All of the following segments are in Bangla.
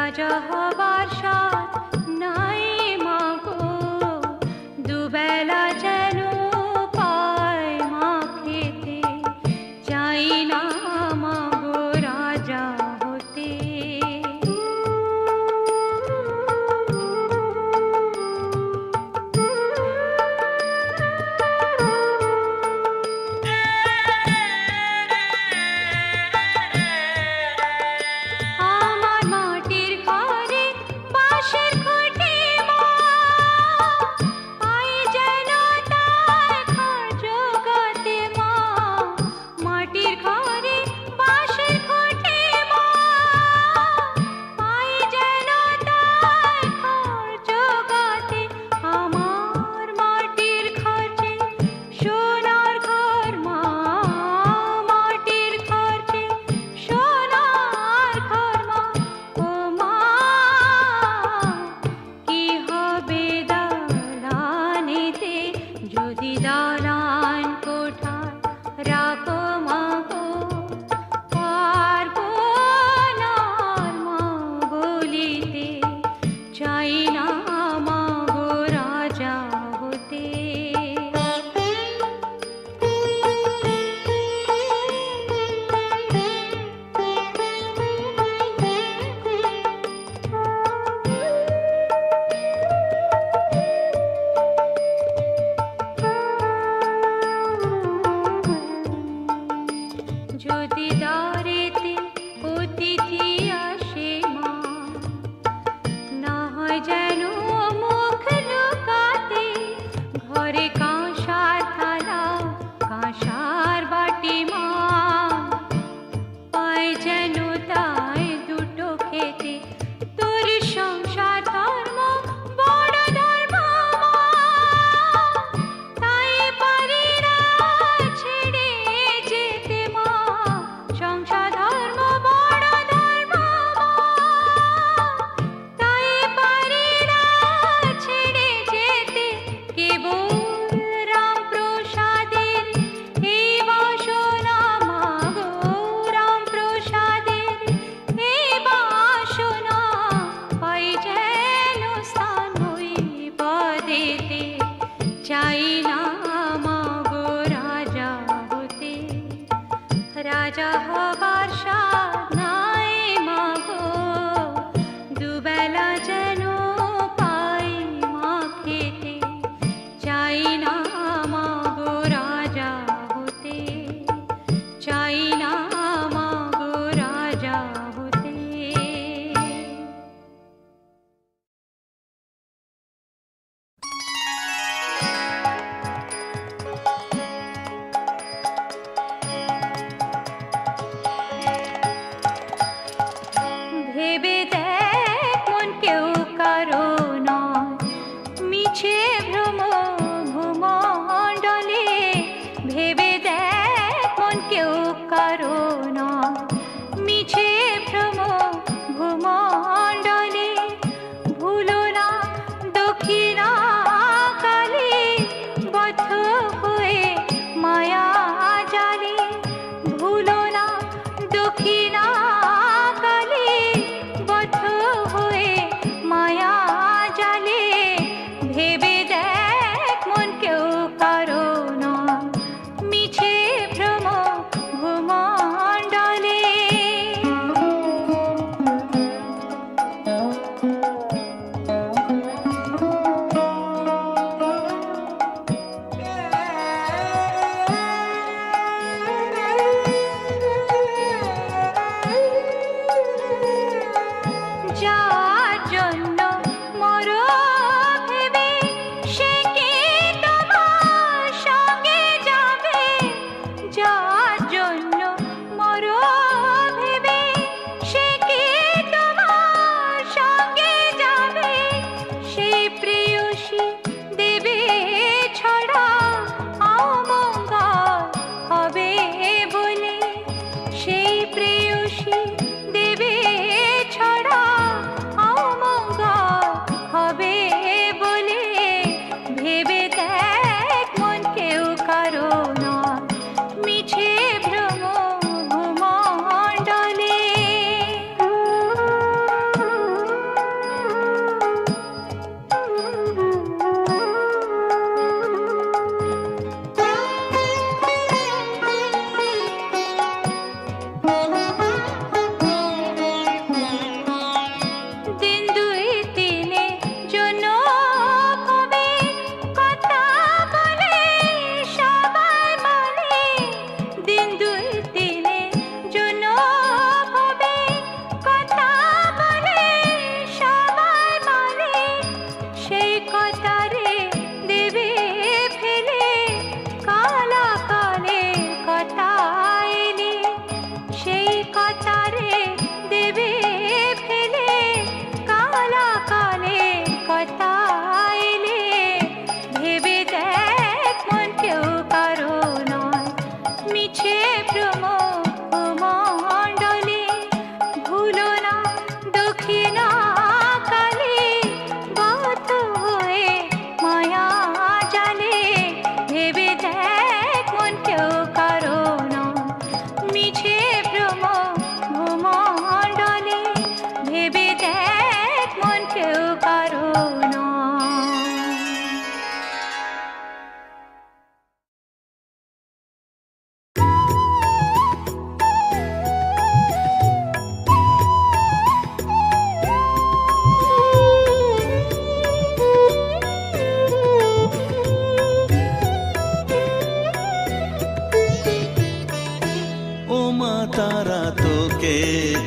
রাজা হবার সাথ নাই মাগো, দুবেলা যেন পায় মা খেতে, চাই না মাগো রাজা হতে। আমার মাটির ঘরে বাঁশের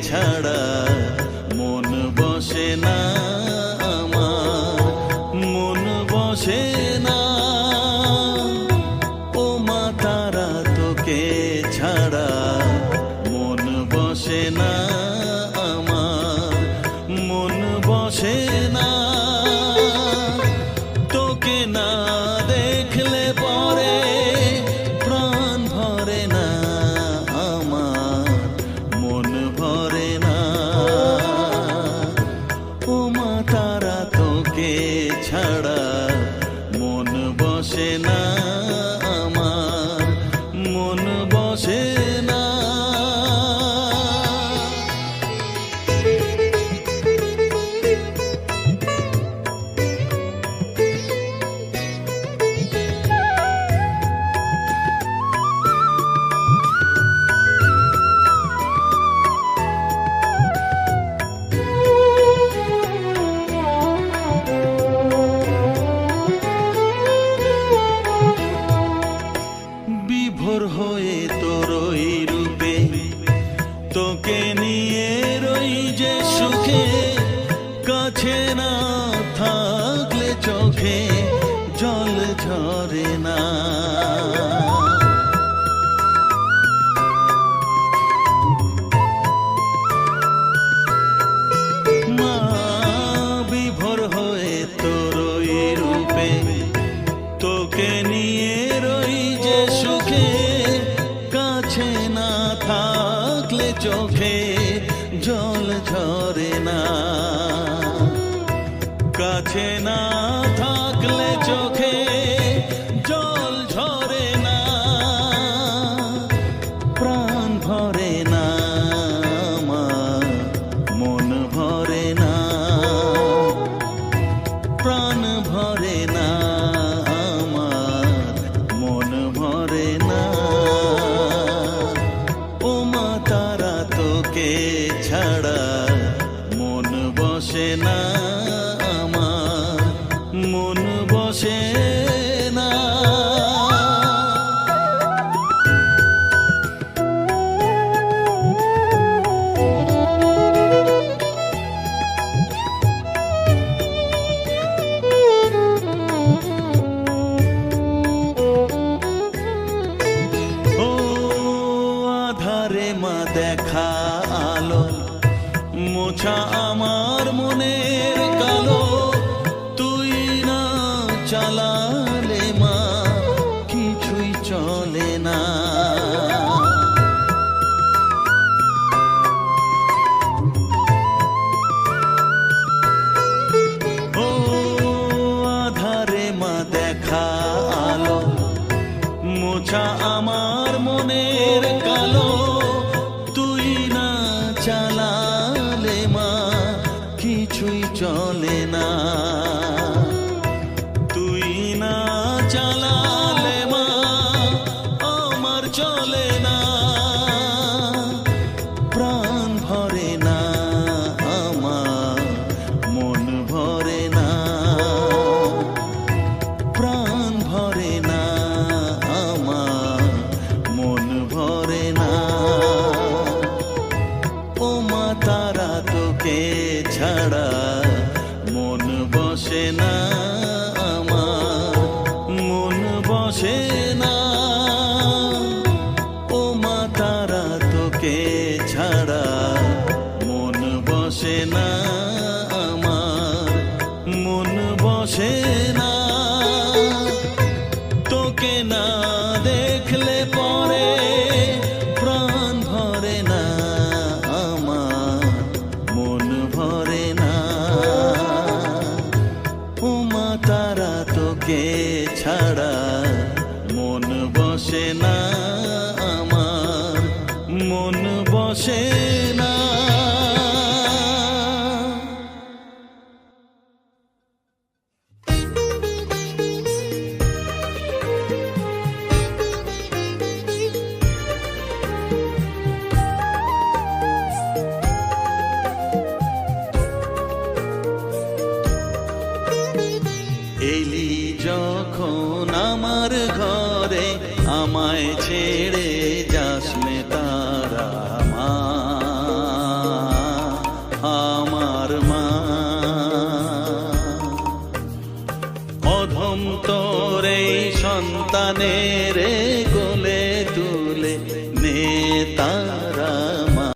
ছাড়া মন বসে না আমার, মন বসে না। ও মা তারা তোকে ছাড়া মন বসে না আমার, মন বসে না। তোকে না দেখলে পরে প্রাণ ভরে না আমার, মন ভরে না। ও মা তারা তোকে ছাড়া মন বসে না আমার, মন বসে না। বিভোর হয়ে তোর ওই রূপে তোকে নিয়ে রই যে সুখে, কাছে না থাকলে চোখে জল ঝরে না। মা বিভোর হয়ে তোর ওই রূপে তোকে নিয়ে রই যে সুখে, কাছে না থাকলে চোখে জল ঝরে না। কাছে না থাকলে চোখে জল ঝরে না, প্রাণ ভরে না আমার, মন ভরে না, প্রাণ ভরে না আমার, মন ভরে না। ও মা তারা তোকে ছাড়া মন বসে না আমার, মন বসে না। ও আধারে মা দেখা আলো, মোছা আমার মনের কালো, তুই না চালালে মা কিছুই চলে না। ও আধারে মা দেখা আলো, মোছা আমার মনের কালো, তুই না চালালে মা কিছুই চলে না। তুই না চালালে মা আমার চলে না, প্রাণ ভরে না আমার, মন ভরে না, প্রাণ ভরে না আমার, মন ভরে না। ও মা তারা তোকে ছাড়া মন বসে না আমার, মন বসে না। ও মা তারা তোকে ছাড়া মন বসে না আমার, মন বসে না। তোকে না দেখলে পরে প্রাণ ভরে না আমার, মন ভরে সন্তানের কোলে তুলে নে তারা মা,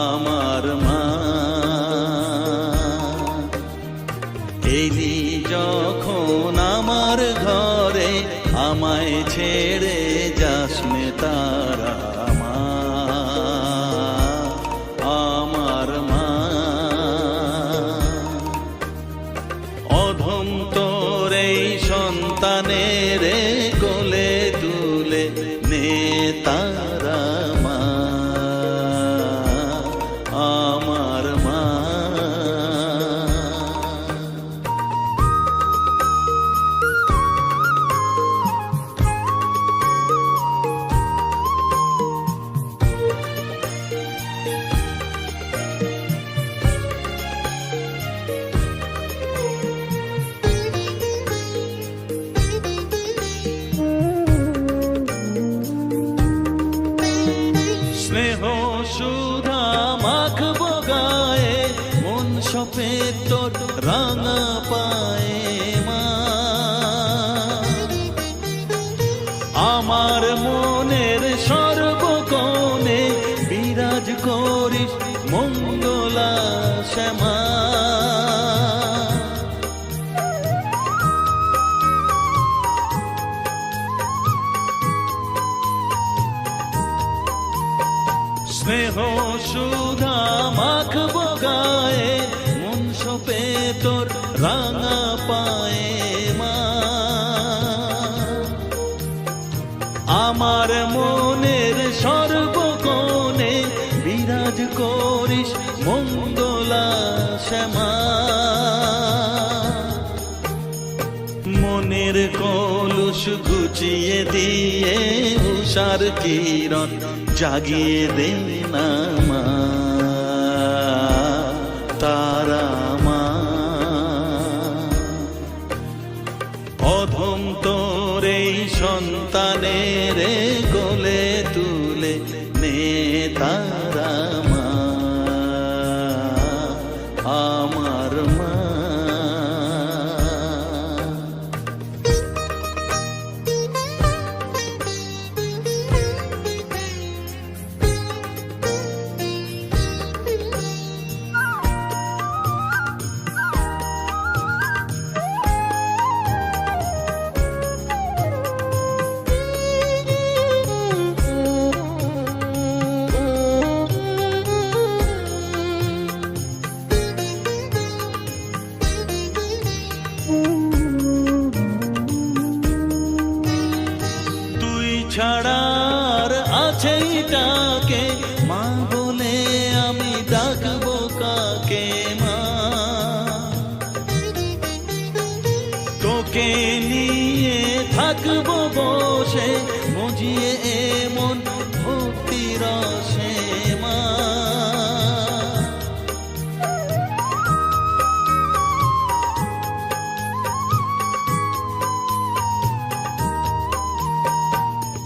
আমার মা। এলি যখন আমার ঘরে আমায় ছেড়ে যাস নে তারা মা, আমার মা। অধম তোর এই সন্তানের কোলে তুলে নে তারা মা, আমার মা। স্নেহ সুধা মাখবো গায়ে, মন সপে তোর রাঙা পায়ে মা। আমার মনের সর্বকোণে বিরাজ করিস মঙ্গলা শ্যামা। স্নেহ সুধা মাখবো গায়ে, মন সপে তোর রাঙা পায়ে মা। আমার মনের সর্বকোণে বিরাজ করিস মঙ্গলা শ্যামা। মনের কলুষ ঘুচিয়ে দিয়ে উষার কিরণ জাগিয়ে দে না মা, তারা মা। অধম তোর এই সন্তানের কোলে তুলে নে তারা মা, আমার মা। ছাড়ার আছে ডাকে মা বলে আমি ডাকবো কাকে মা। তোকে নিয়ে থাকবো বসে মজিয়ে এমন ভক্তি রসে মা।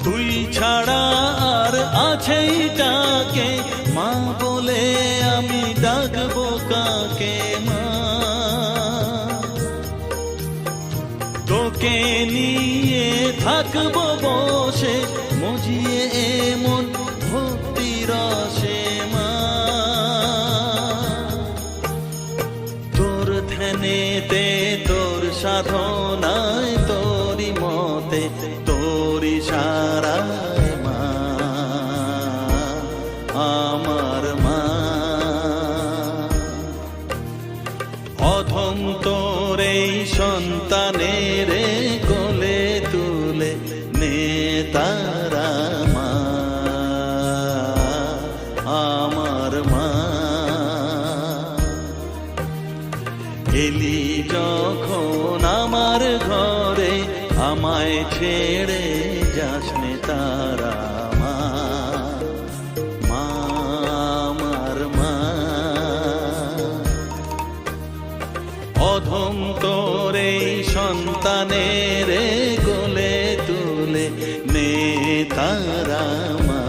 তুই ছাড়া আর আছে ডাকে মা বলে আমি ডাকবো কাকে মা। তোকে নিয়ে থাকবো বসে মজিয়ে এমন ভক্তি রসে মা। তোর ধ্যানেতে তোর সাধনায় তোরি মতে তোরি সারায় মা, আমার মা। অধম তোর এই সন্তানের কোলে তুলে নে তারা মা, আমার মা। এলি যখন আমার ঘরে আমায় ছেড়ে যাস নে তারা মা, মা, আমার মা। অধম তোর এই সন্তানের কোলে তুলে নে তারা মা,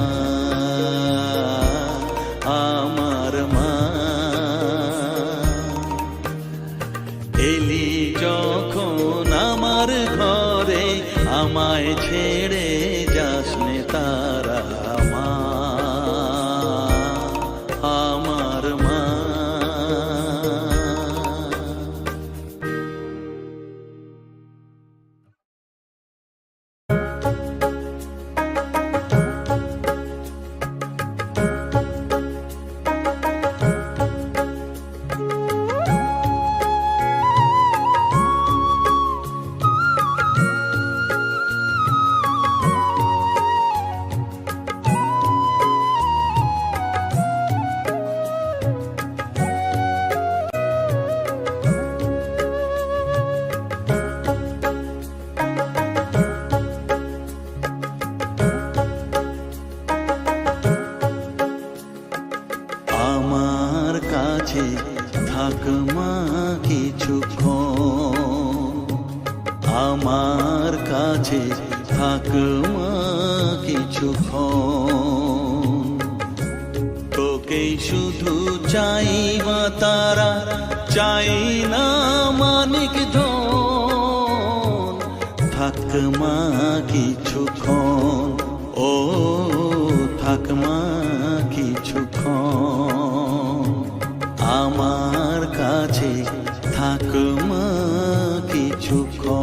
আমার মা। এলি যখন আমার কাছে থাক মা কিছুক্ষণ, আমার কাছে থাক মা কিছুক্ষণ। তোকেই শুধু চাই মা তারা, চাই না মানিক ধন, থাক মা কিছুক্ষণ, ও থাক মা কিছুক্ষণ, আমার কাছে থাক মা কিছুক্ষণ।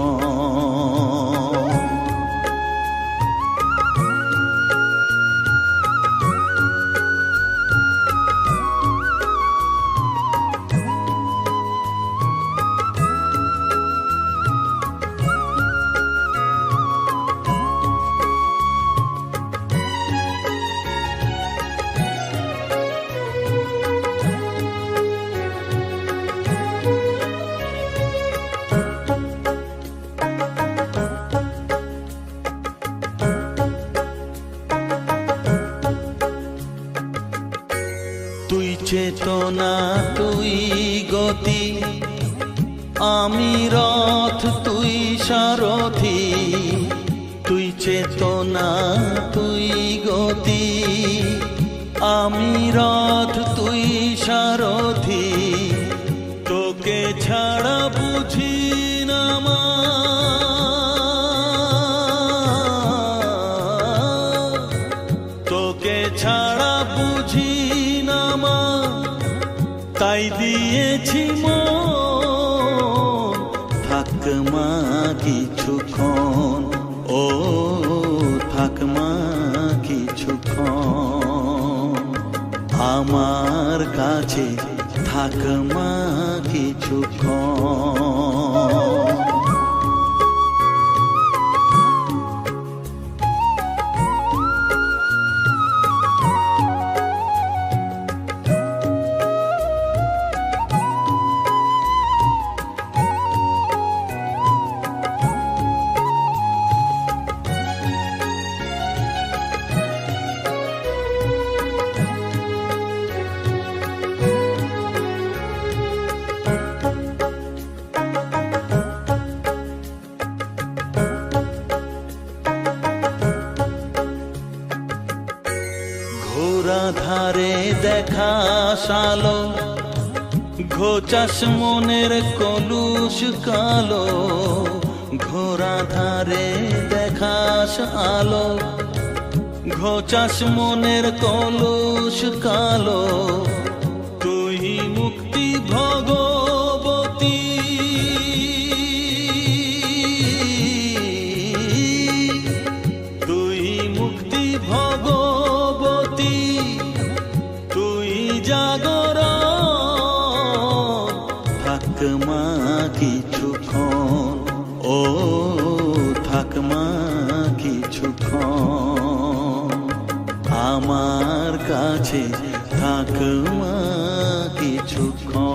তুই চেতনা তুই গতি, আমি রথ তুই সারথি। তুই চেতনা তুই গতি, আমি রথ তুই সারথি। তোকে ছাড়া বুঝি না মা, তোকে ছাড়া বুঝি না মা, তাই দিয়েছি মন, থাক মা কিছুক্ষণ, ও থাক মা কিছুক্ষণ, আমার কাছে থাক মা কিছুক্ষণ। ঘোরা ধারে দেখা সালো, ঘোচাস মনের কলুষ কালো। ঘোরা ধারে দেখাস আলো, ঘোচাস মনের কলুষ কালো। তুই মুক্তি ভগবতী, তুই মুক্তি ভগবতী, তুই জাগর, থাক মা কিছুক্ষণ, ও থাক মা কিছুক্ষণ, আমার কাছে থাক মা কিছুক্ষণ।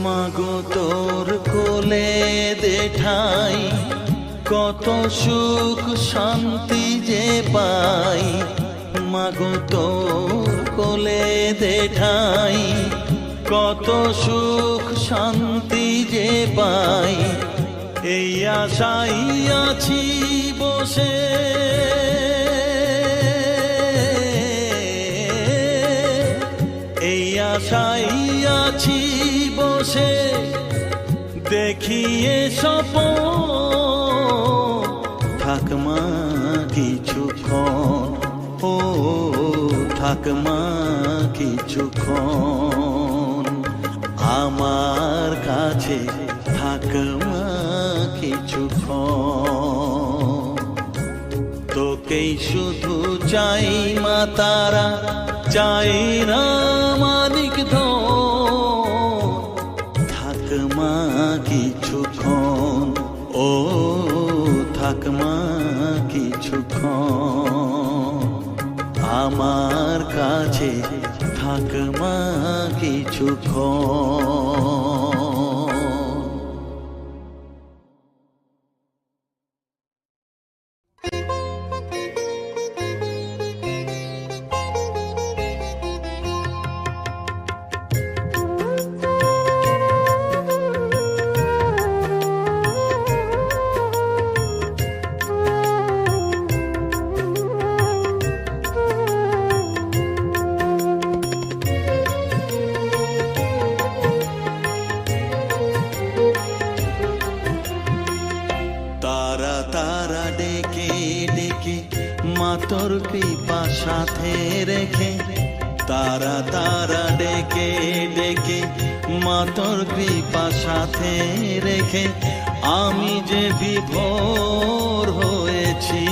মাগো তোর কোলে দেঠাই, কত সুখ শান্তি যে পাই। মাগো তোর কোলে দেঠাই, কত সুখ শান্তি যে পাই। এই আশাই আছি বসে, এই আশাই আছি বসে, দেখিয়ে স্বপন, থাক মা কিছুক্ষণ, ও থাক মা কিছুক্ষণ, আমার কাছে থাক মা কিছুক্ষণ। তোকেই শুধু চাই মা তারা, চাই না মানিক ধন, কিছুক্ষণ। তারা তারা ডেকে ডেকে মাতর কৃপা সাথে রেখে, তারা তারা ডেকে ডেকে মাতর কৃপা সাথে রেখে, আমি যে বিভোর হয়েছি।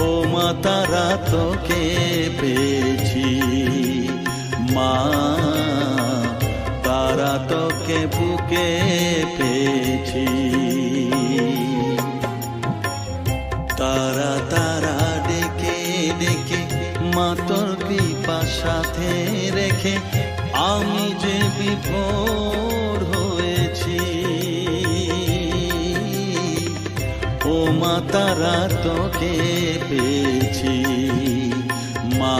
ও মা তারা তোকে পেয়েছি, মা তারা তোকে বুকে পেয়েছি। তারা তারা ডেকে ডেকে মাতর কৃপা সাথে রেখে, আমি যে বিভোর হয়েছি। ও মা তারা তোকে পেয়েছি, মা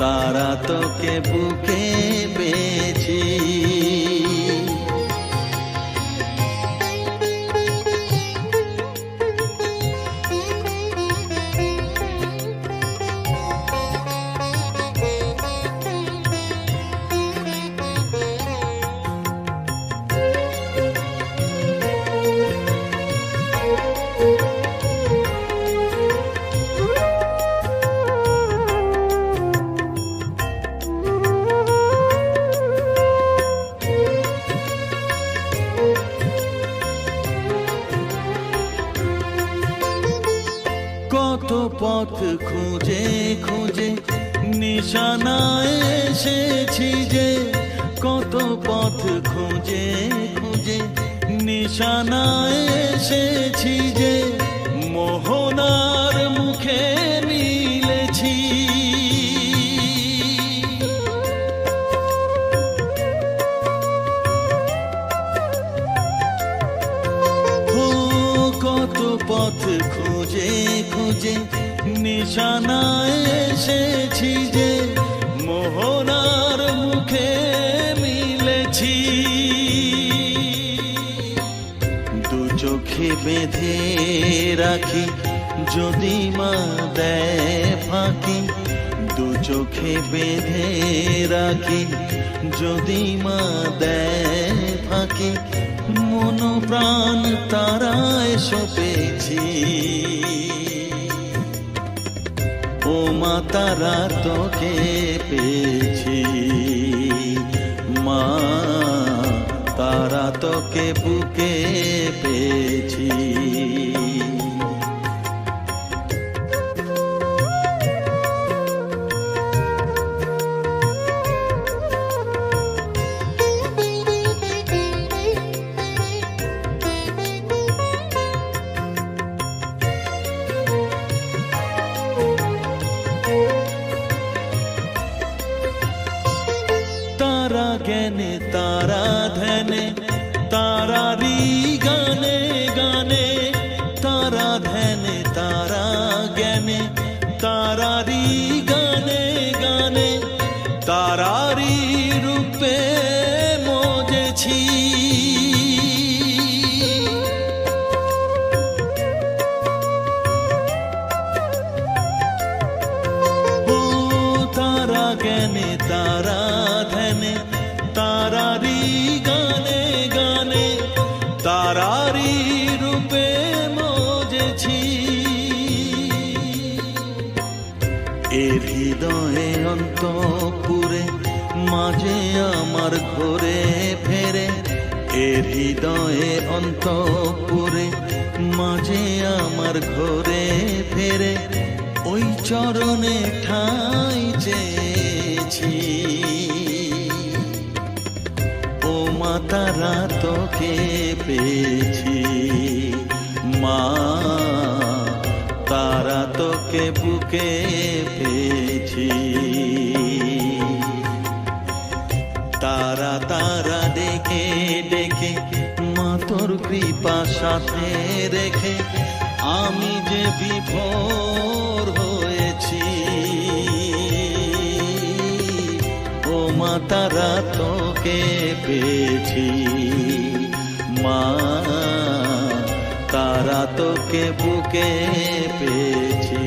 তারা তোকে বুকে পেয়েছি। কত পথ খুঁজে খুঁজে নিশানায় এসেছি যে, কত পথ খুঁজে খুঁজে নিশানায় এসেছি যে, মোহনার মুখে মিলেছি। ও কত পথ খুঁজে খুঁজে নিশানায় এসেছি যে, মোহনার মুখে মিলেছি। দু চোখে বেঁধে রাখি যদি মা দেয় ফাঁকি, দু চোখে বেঁধে রাখি যদি মা দেয় ফাঁকি, মন প্রাণ তারায় সপেছি। ও মা তারা তোকে পেয়েছি, মা তারা তোকে বুকে পেয়েছি। তারা জ্ঞানে তারা ধ্যানে তারারি গানে গানে, তারা ধ্যানে তারা জ্ঞানে তারারি গানে গানে, তারারি রূপে মজেছি। ও তারা জ্ঞানে তারা ধ্যানে তারারি গানে গানে, তারারি রূপে মজেছি। এর হৃদয়ে অন্তঃপুরে মাঝে আমার ঘরে ফেরে, এর হৃদয়ে অন্তঃপুরে মাঝে আমার ঘরে ফেরে, ওই চরণে ঠাঁই চেয়েছি। ও মা তারা তোকে পেয়েছি, মা তারা তোকে বুকে পেয়েছি। সাথে রেখে আমি যে বিভোর হয়েছি। ও মা তারা তোকে পেয়েছি, মা তারা তোকে বুকে পেয়েছি।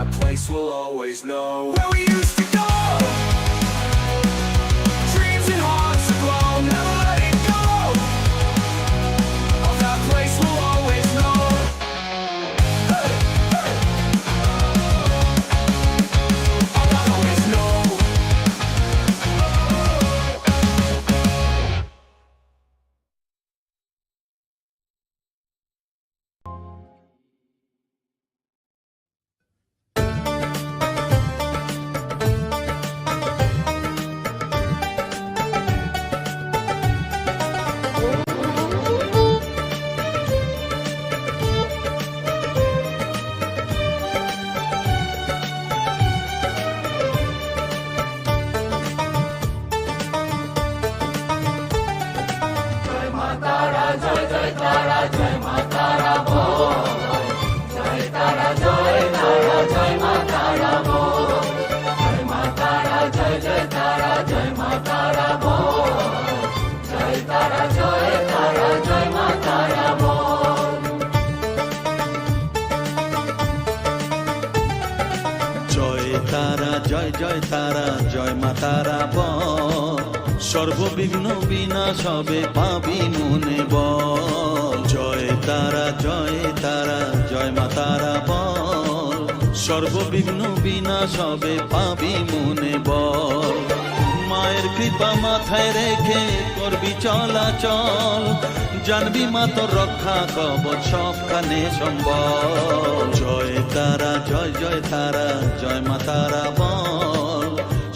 that place we'll always know where we used to go. Dreams and hearts aglow, never letting go of that place we'll always know. Hey, hey. I'll always know. জয় তারা জয় জয় তারা জয় মা তারা বল, সর্ববিঘ্ন বিনাশ হবে পাবি মনে বল। জয় তারা জয় তারা জয় মা তারা বল, সর্ববিঘ্ন বিনাশ হবে পাবি মনে বল। মায়ের কৃপা মাথায় রেখে করবি চলাচল, জানবি মা তোর রক্ষা কবচ সবখানে সম্বল। জয় তারা জয় জয় তারা জয় মা তারা বল,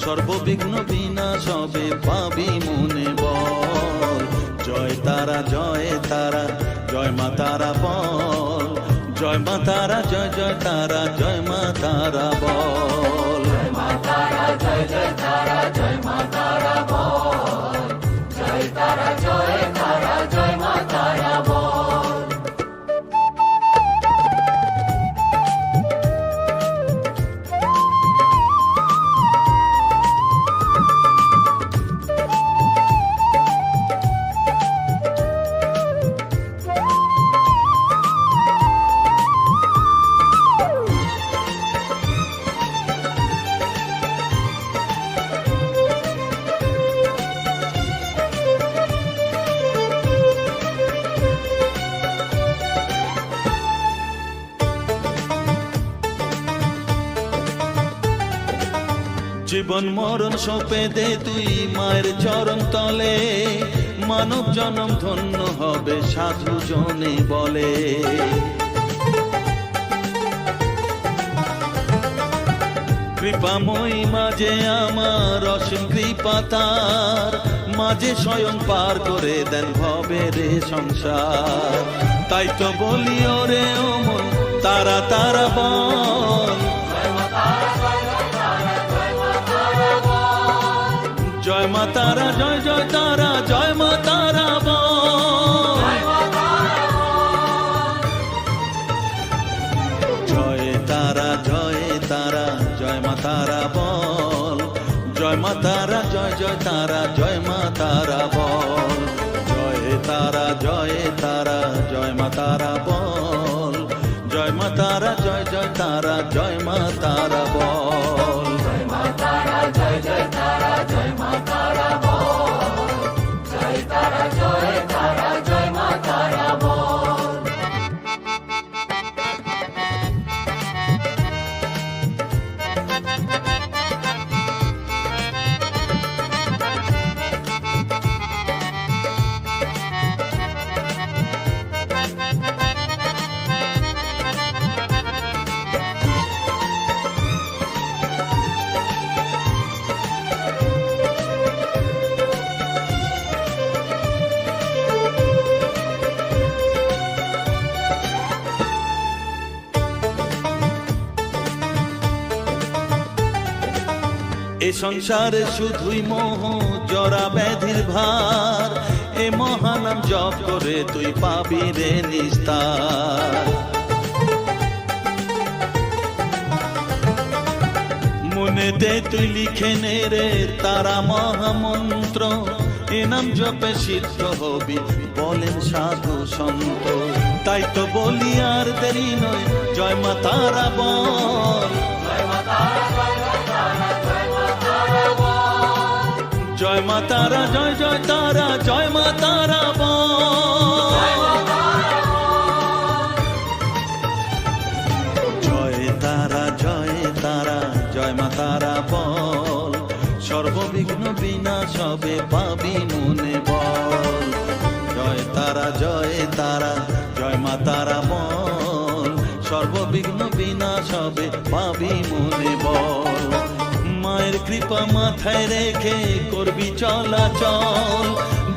সর্ববিঘ্ন বিনাশ হবে পাবি মনে বল। জয় তারা জয় তারা জয় মা তারা বল, জয় মা তারা জয় জয় তারা জয় মা তারা বল। জয় মা তারা জয় জয় তারা জয় মা তারা বল, জয় তারা জয় তারা জয় মা তারা বল। জীবন মরণ সঁপে দে তুই মায়ের চরণ তলে, মানব জনম ধন্য হবে সাধু জনে বলে। কৃপাময়ী মাঝে আমার অসীম কৃপা তার, মাঝে স্বয়ং পার করে দেন ভবের সংসার। তাই তো বলি ওরে ও মন তারা তারা বল, জয় মা তারা জয় জয় তারা জয় মা তারা বল। জয় তারা জয় তারা জয় মা তারা বল, জয় মা তারা জয় জয় তারা জয় মা তারা বল। জয় তারা জয় তারা জয় মা তারা বল, জয় মা তারা জয় জয় তারা জয় মা তারা বল। জয় মা তারা জয় জয় তারা জয় মা তারা বল, জয় তারা জয় তারা জয় মা তারা বল। এ সংসারে শুধুই মোহ জরা ব্যাধির ভার, এ মহানাম জপ করে তুই পাবি রে নিস্তার। মনেতে তুই লিখে নে রে তারা মহামন্ত্র, এ নাম জপে সিদ্ধ হবি বলেন সাধু সন্ত। তাই তো বলি আর দেরি নয় জয় মা তারা বল, জয় মা তারা জয় জয় তারা জয় মা তারা বল জয় তারা জয় তারা জয় মা তারা বল সর্ববিঘ্ন বিনাশ হবে পাবি মনে বল জয় তারা জয় তারা জয় মা তারা বল সর্ববিঘ্ন বিনাশ হবে পাবি মনে বল মায়ের কৃপা মাথায় রেখে করবি চলাচল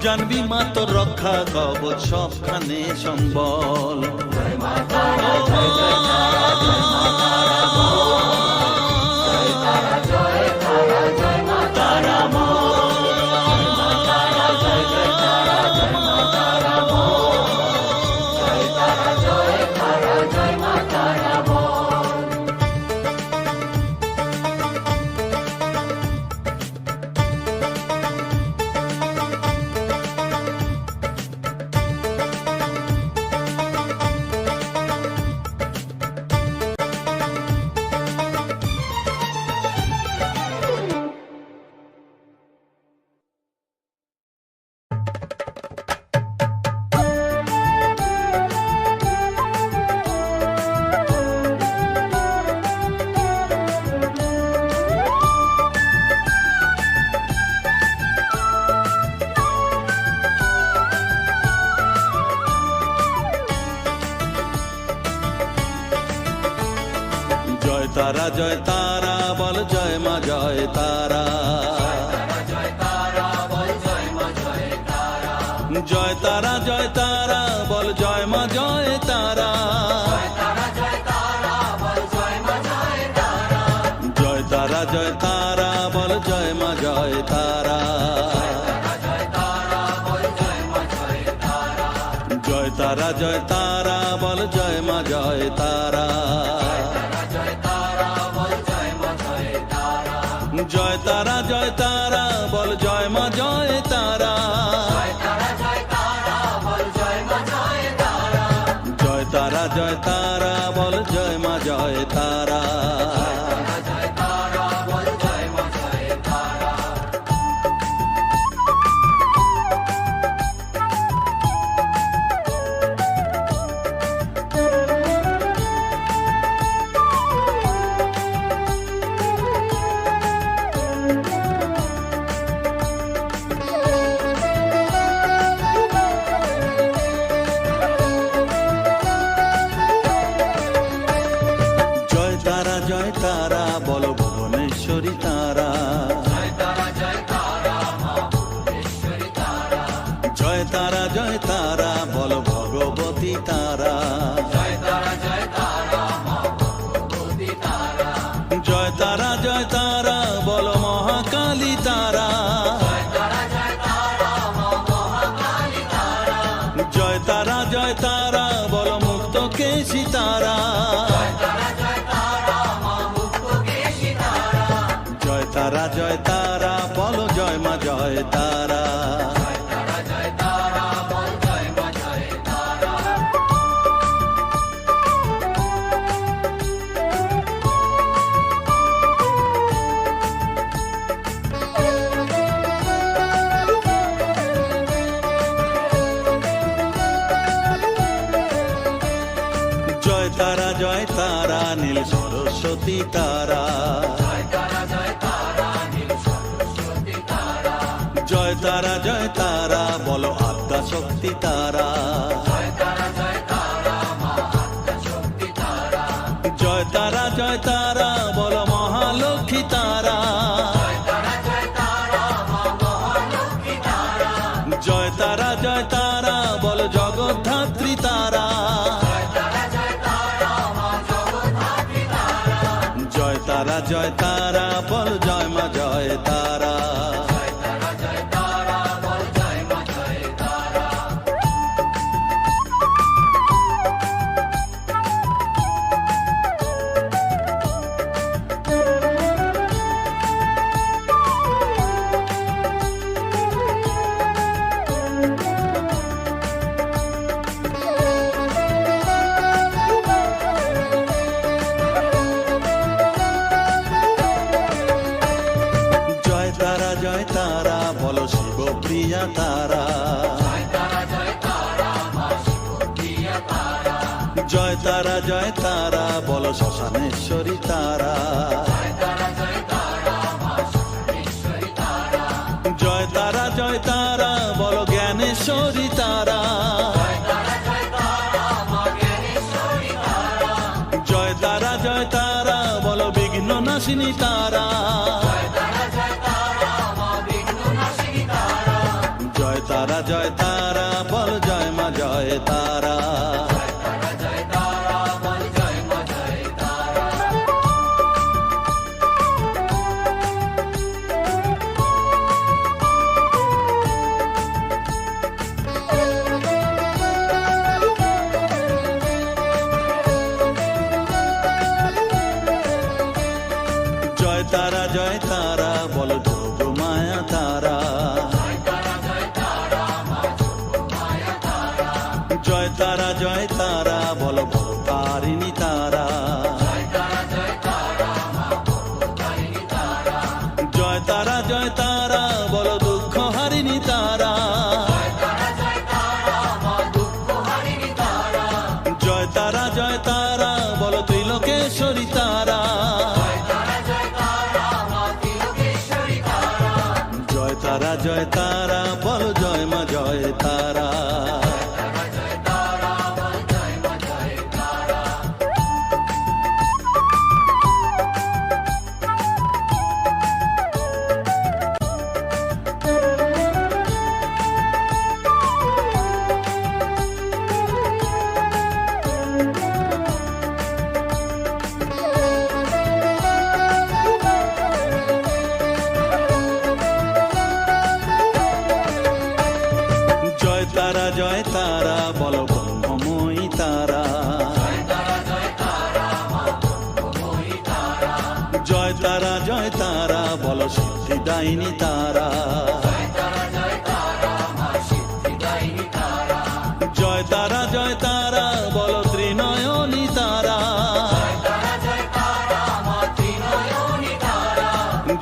জানবি মা তোর রক্ষা কবচ সবখানে সম্বল জয় তারা বল জয় মা জয় তারা জয় তারা জয় তারা বল জয় মা জয় তারা জয় তারা জয় তারা বল জয় মা জয় তারা জয় তারা জয় তারা বল জয় মা জয় তারা জয় তারা জয় তারা বল জয় মা জয় তারা জয় তারা জয় তারা বল জয় মা জয় তারা জয় তারা বল ভুবনেশ্বরী তারা জয় তারা জয় তারা বল ভগবতী তারা জয় তারা জয় তারা বল মহাকালী তারা জয় তারা জয় তারা বল মুক্ত কেশী তারা তারা জয় তারা বলো জয় মা জয় তারা জয় তারা জয় তারা নীল সরস্বতী তারা জয় তারা জয় তারা বলো আদ্যা শক্তি তারা জয় তারা জয় তারা বলো মহালক্ষ্মী তারা জয় তারা জয় তারা বলো জগদ্ধাত্রী তারা জয় তারা জয় তারা বল জয় মা জয় তারা দিয়া তারা, জয় তারা জয় তারা বলো শ্মশানেশ্বরী তারা, জয় তারা জয় তারা বলো জ্ঞানেশ্বরী তারা, জয় তারা জয় তারা বলো বিঘ্ন নাশিনী তারা, জয় তারা জয় তারা বল জয় মা জয় তারা। জয় তারা জয় তারা বলো যোগ মায়া তারা, জয় তারা জয় তারা বলো ভবতারিণী তারা, জয় তারা জয় তারা বলো দুঃখ হারিণী তারা, জয় তারা জয় তারা বলো ত্রিলোকেশ্বরী তারা, জয় তারা জয় তারা বলো জয় মা জয় তারা। জয় তারা জয় তারা বলো ব্রহ্মময়ী তারা, জয় তারা জয় তারা বলো সিদ্ধিদায়িনী তারা, জয় তারা জয় তারা বলো ত্রিনয়নী তারা,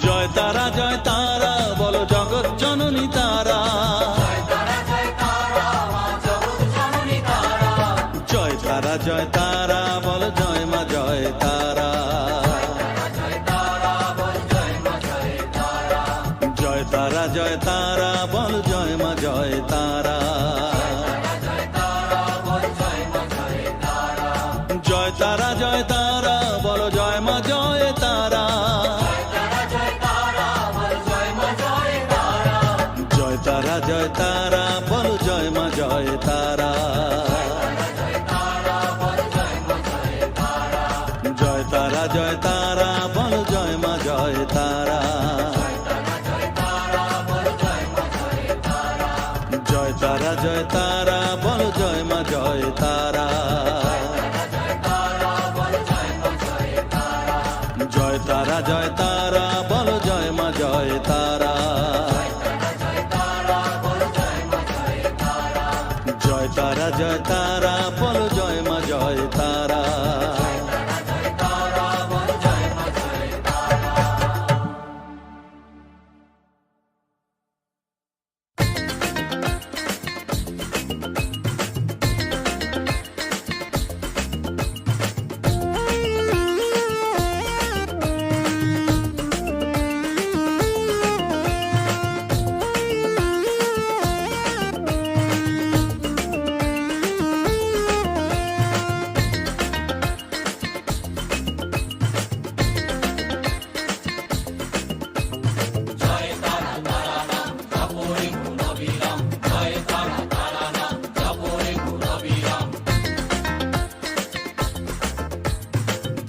জয় তারা জয় তারা বলো জগৎ জননী তারা, জয় তারা জয় তারা বল জয় মা জয় তারা, জয় তারা জয় তারা বল জয় মা জয় তারা, জয় তারা জয় তারা বলো জয় মা জয় তারা, জয় তারা জয় তারা বল জয় মা জয় তারা, জয় তারা জয় তারা বল জয় মা জয় তারা, জয় তারা জয় তারা বল জয় মা জয় তারা, জয় তারা জয় তারা বল জয় মা জয় তারা, জয় তারা জয় তারা বল জয় মা জয় তারা।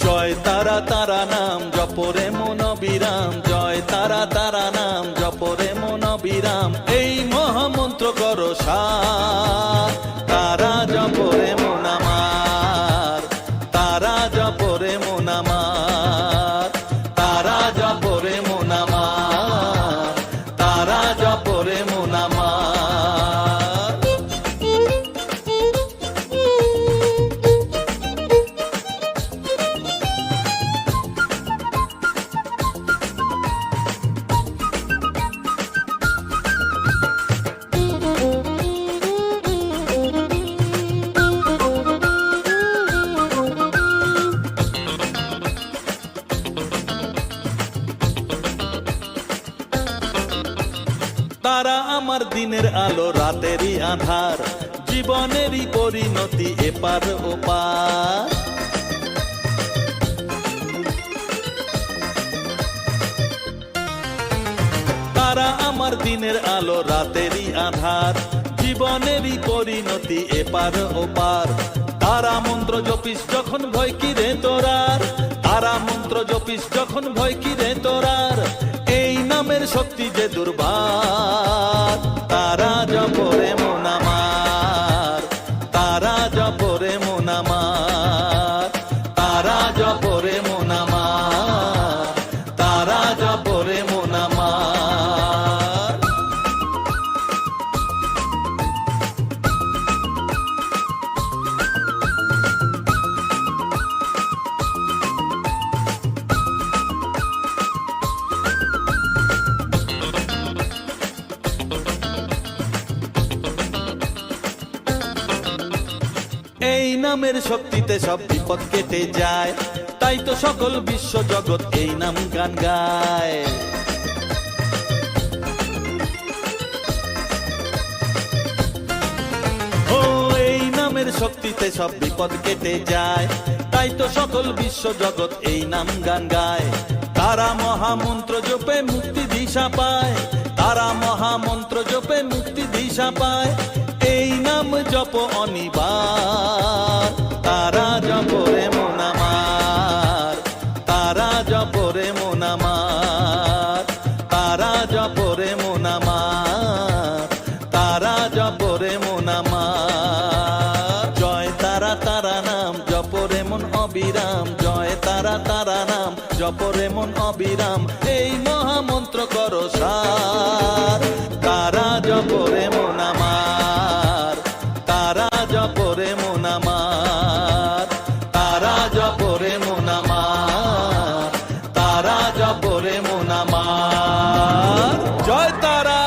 জয় তারা তারা নাম জপরে মন বিরাম, জয় তারা তারা নাম জপরে মন বিরাম, এই মহামন্ত্র করো সার, তারা জপরে মন আমার, তারা জপরে মন আমার, তারা জপরে মন আমার, তারা জপরে মন আমার। তারা আমার দিনের আলো রাতেরই আধার, জীবনেরই পরিণতি এপার ওপার। তারা আমার দিনের আলো রাতেরই আধার, জীবনেরই পরিণতি এপার ওপার। তারা মন্ত্র জপিস যখন ভয় কি রে তোরার, তারা মন্ত্র জপিস যখন ভয় কি রে তোরার, এই নামের শক্তি যে দুর্বার। তারা জপরে মন আমার, তারা জপরে মন আমার, তারা জপরে মন আমার, তারা জপরে মন আমার। এই নামের শক্তিতে সব বিপদ কেটে যায়, তাই তো সকল বিশ্ব জগৎ এই নাম গান গায়। ও এই নামের শক্তিতে সব বিপদ কেটে যায়, তাই তো সকল বিশ্ব জগৎ এই নাম গান গায়। তারা মহামন্ত্র জপে মুক্তি দিশা পায়, তারা মহামন্ত্র জপে মুক্তি দিশা পায়, এই নাম জপ অনিবার। তারা জপরে মন আমার, তারা জপরে মন আমার, তারা জপরে মন আমার, তারা জপরে মন আমার। জয় তারা তারা নাম জপরে মন অবিরাম, জয় তারা তারা নাম জপরে মন অবিরাম, এই মহামন্ত্র করো সার। তারা জপরে মন আমার, তারা জপরে মন আমার, তারা জপরে মন আমার, তারা জপরে মন আমার। জয় তারা।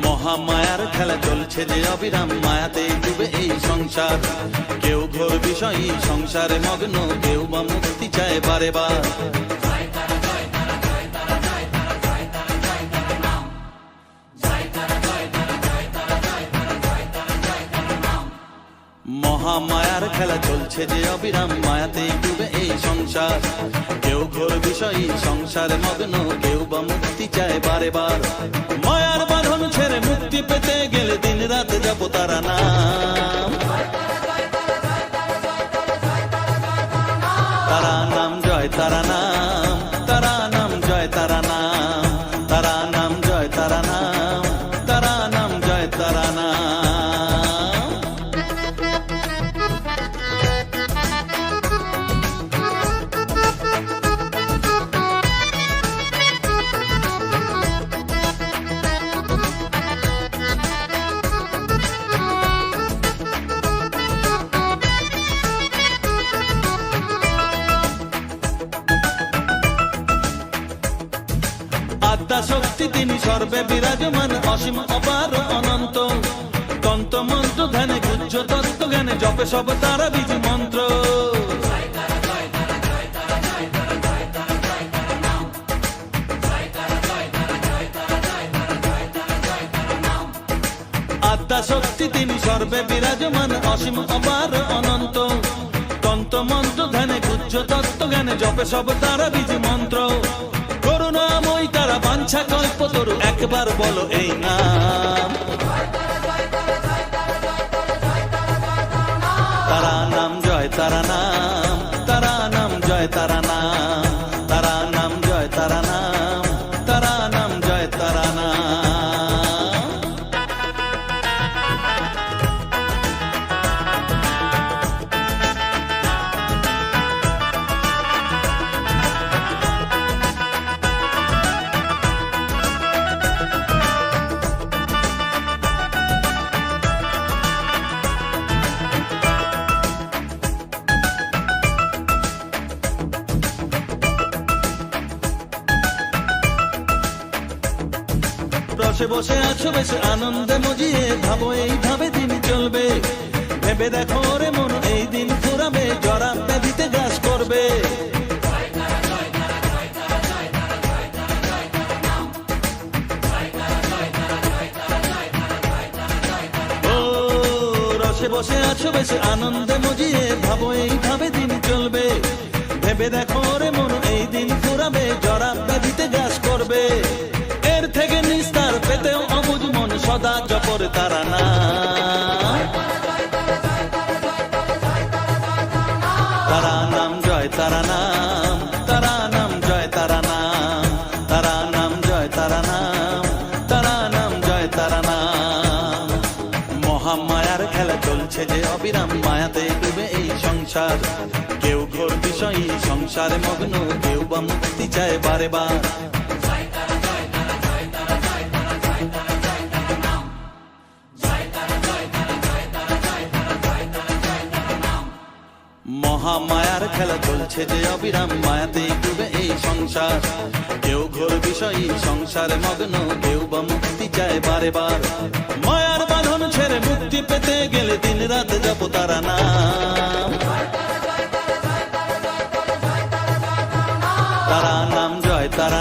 মহামায়ার খেলা চলছে যে অবিরাম, মায়াতে ডুবে এই সংসার। কেউ ঘোর বিষয়ী সংসারে মগ্ন, কেউ বা মুক্তি চায় বারে বার। মহামায়ার খেলা চলছে যে অবিরাম, মায়াতে ডুবে এই সংসার। কেউ ঘোর বিষয়ী সংসারে মগ্ন, কেউ বা মুক্তি চায় বারে বার। মায়ার বাঁধন ছেড়ে মুক্তি পেতে গেলে দিন রাত জপ তারা নাম, তারা নাম জয় তারা নাম, তারা নাম জয় তারা নাম, তারা নাম জয় তারা নাম, তারা নাম জয় তারা নাম। আত্মা শক্তি তিনি সর্বে বিরাজমান, অসীম অপার অনন্ত। তন্ত্র মন্ত্র ধ্যানে গুহ্য তত্ত্ব জ্ঞানে জপে সব তারা বীজ মন্ত্র। আত্মা শক্তি তিনি সর্বে বিরাজমান, অসীম অপার অনন্ত। তন্ত্র মন্ত্র ধ্যানে গুহ্য তত্ত্ব জ্ঞানে জপে সব তারা বীজ মন্ত্র। করুণাময়ী তারা বাঞ্ছা কল্পতরু, একবার বলো এই নাম। তারা নাম জয় তারা নাম, বসে আছো বেশ আনন্দে মজিয়ে, ভাবো এইভাবে দিন চলবে। ভেবে দেখো রে মন, এই দিন ফুরাবে, জরা ব্যাধিতে গ্রাস করবে। ও রসে বসে আছো বেশ আনন্দে মজিয়ে, ভাবো এইভাবে দিন চলবে। ভেবে দেখো রে মন, এই দিন ফুরাবে, জরা ব্যাধিতে গ্রাস করবে। এর থেকে নিস্তার পেতেও অবুঝ মন, সদা জপর তারা না। তারা নাম জয় তারা নাম, তারা নাম জয় তারা নাম, তারা নাম জয় তারা নাম, তারা নাম জয় তারা নাম। মহামায়ার খেলা চলছে যে অবিরাম, মায়াতে ডুবে এই সংসার। কেউ ঘোর বিষয়ী সংসারে মগ্ন, কেউ বা মুক্তি চায় বারে বার। মহামায়ার খেলা চলছে যে অবিরাম, মায়াতে ডুবে এই সংসার। কেউ ঘোর বিষয়ী সংসারে মগ্ন, কেউ বা মুক্তি চায় বারে বার। মায়ার বাঁধন ছেড়ে মুক্তি পেতে গেলে দিন রাত জপ তারা নাম। তারা নাম জয় তারা